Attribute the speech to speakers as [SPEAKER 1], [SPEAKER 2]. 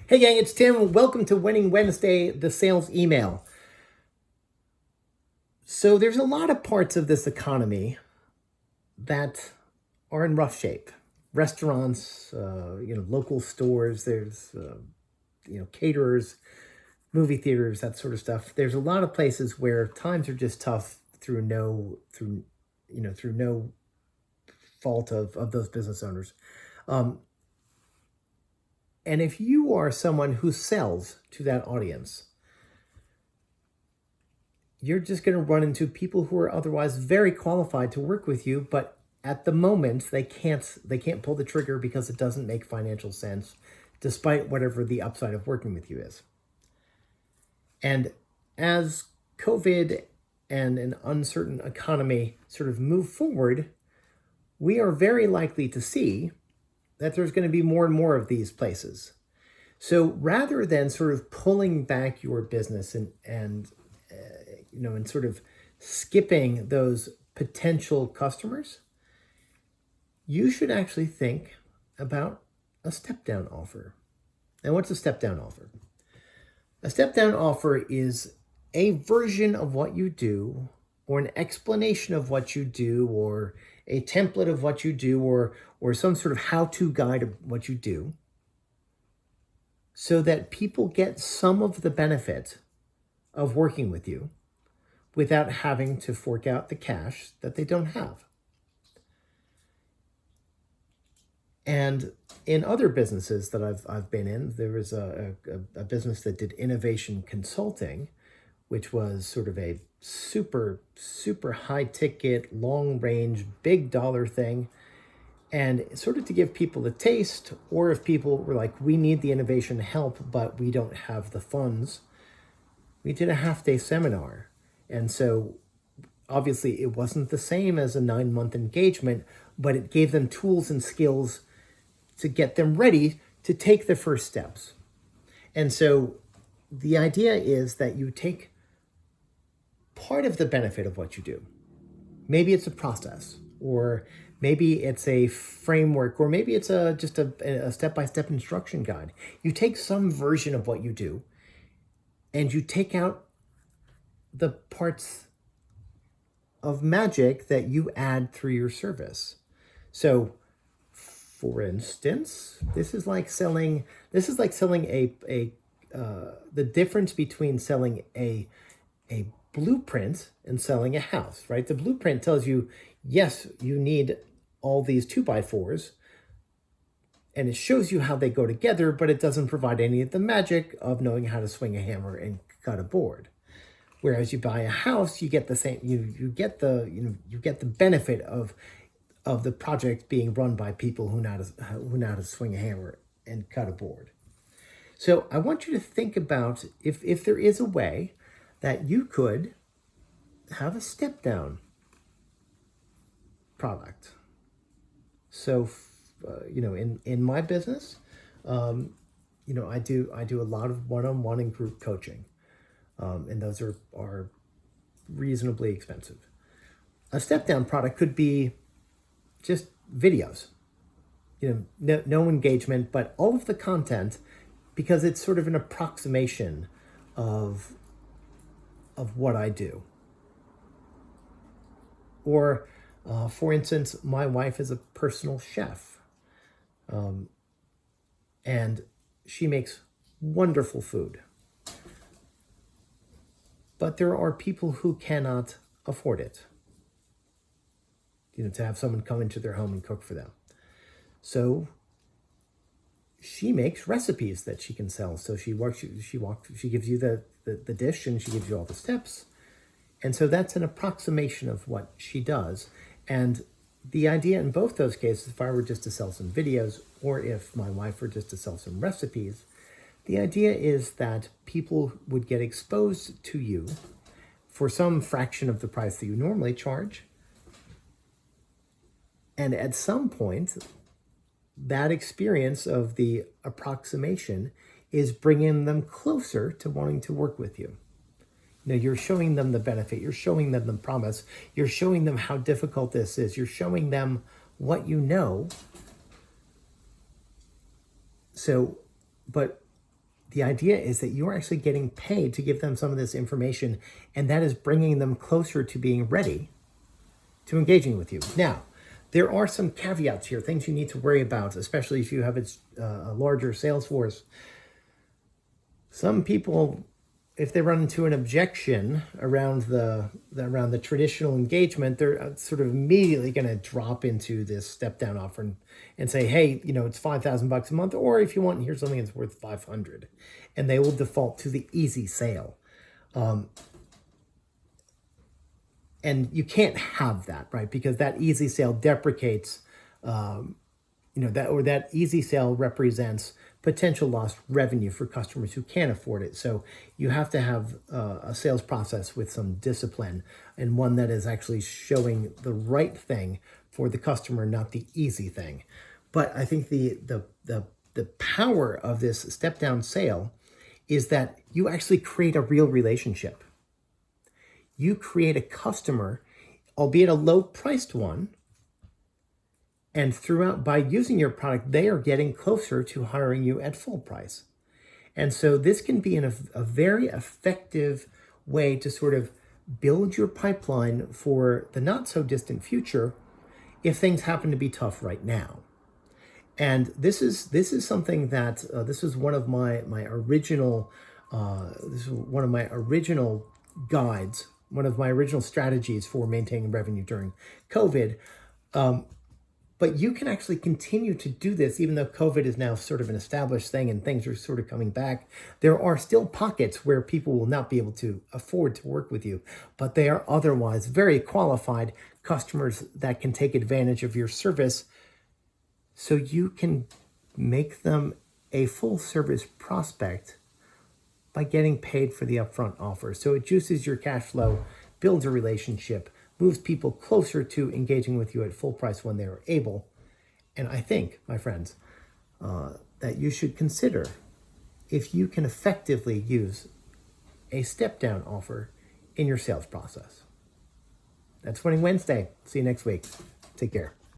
[SPEAKER 1] Hey gang, it's Tim. Welcome to Winning Wednesday, the sales email. So there's a lot of parts of this economy that are in rough shape. Restaurants, local stores, there's, caterers, movie theaters, that sort of stuff. There's a lot of places where times are just tough through no fault of those business owners. And if you are someone who sells to that audience, you're just going to run into people who are otherwise very qualified to work with you, but at the moment they can't pull the trigger because it doesn't make financial sense, despite whatever the upside of working with you is. And as COVID and an uncertain economy sort of move forward, we are very likely to see that there's going to be more and more of these places. So rather than sort of pulling back your business and sort of skipping those potential customers, you should actually think about a step-down offer. And what's a step-down offer? A step-down offer is a version of what you do, or an explanation of what you do, or a template of what you do, or some sort of how-to guide of what you do, so that people get some of the benefit of working with you without having to fork out the cash that they don't have. And in other businesses that I've been in, there was a business that did innovation consulting, which was sort of a super high ticket, long range, big dollar thing. And sort of to give people a taste, or if people were like, we need the innovation help, but we don't have the funds, we did a half-day seminar. And so obviously it wasn't the same as a 9-month engagement, but it gave them tools and skills to get them ready to take the first steps. And so the idea is that you take part of the benefit of what you do. Maybe it's a process, or maybe it's a framework, or maybe it's just a step-by-step instruction guide. You take some version of what you do and you take out the parts of magic that you add through your service. So for instance, this is like selling the difference between selling a blueprint and selling a house, right? The blueprint tells you, yes, you need all these 2x4s, and it shows you how they go together, but it doesn't provide any of the magic of knowing how to swing a hammer and cut a board. Whereas you buy a house, you get the same, you get the benefit of the project being run by people who know how to swing a hammer and cut a board. So I want you to think about if there is a way that you could have a step down product. So, in my business, I do a lot of one-on-one and group coaching, and those are reasonably expensive. A step down product could be just videos, no engagement, but all of the content, because it's sort of an approximation of what I do. Or, for instance, my wife is a personal chef, and she makes wonderful food. But there are people who cannot afford it, to have someone come into their home and cook for them. So she makes recipes that she can sell. So she gives you the dish, and she gives you all the steps. And so that's an approximation of what she does. And the idea in both those cases, if I were just to sell some videos, or if my wife were just to sell some recipes, the idea is that people would get exposed to you for some fraction of the price that you normally charge. And at some point, that experience of the approximation is bringing them closer to wanting to work with you. You're showing them the benefit. You're showing them the promise. You're showing them how difficult this is. You're showing them what you know. So, but the idea is that you're actually getting paid to give them some of this information, and that is bringing them closer to being ready to engaging with you. Now, there are some caveats here, things you need to worry about, especially if you have a larger sales force. Some people, if they run into an objection around the traditional engagement, they're sort of immediately going to drop into this step down offer and say, hey, it's $5,000 a month, or if you want, here's something that's worth 500, and they will default to the easy sale. And you can't have that, right? Because that easy sale deprecates, that easy sale represents potential lost revenue for customers who can't afford it. So you have to have a sales process with some discipline, and one that is actually showing the right thing for the customer, not the easy thing. But I think the power of this step down sale is that you actually create a real relationship. You create a customer, albeit a low priced one, and by using your product, they are getting closer to hiring you at full price. And so this can be a very effective way to sort of build your pipeline for the not so distant future if things happen to be tough right now. And this is something that this is one of my original guides, one of my original strategies for maintaining revenue during COVID. But you can actually continue to do this even though COVID is now sort of an established thing and things are sort of coming back. There are still pockets where people will not be able to afford to work with you, but they are otherwise very qualified customers that can take advantage of your service. So you can make them a full service prospect by getting paid for the upfront offer. So it juices your cash flow, builds a relationship, moves people closer to engaging with you at full price when they are able. And I think, my friends, that you should consider if you can effectively use a step down offer in your sales process. That's Winning Wednesday. See you next week. Take care.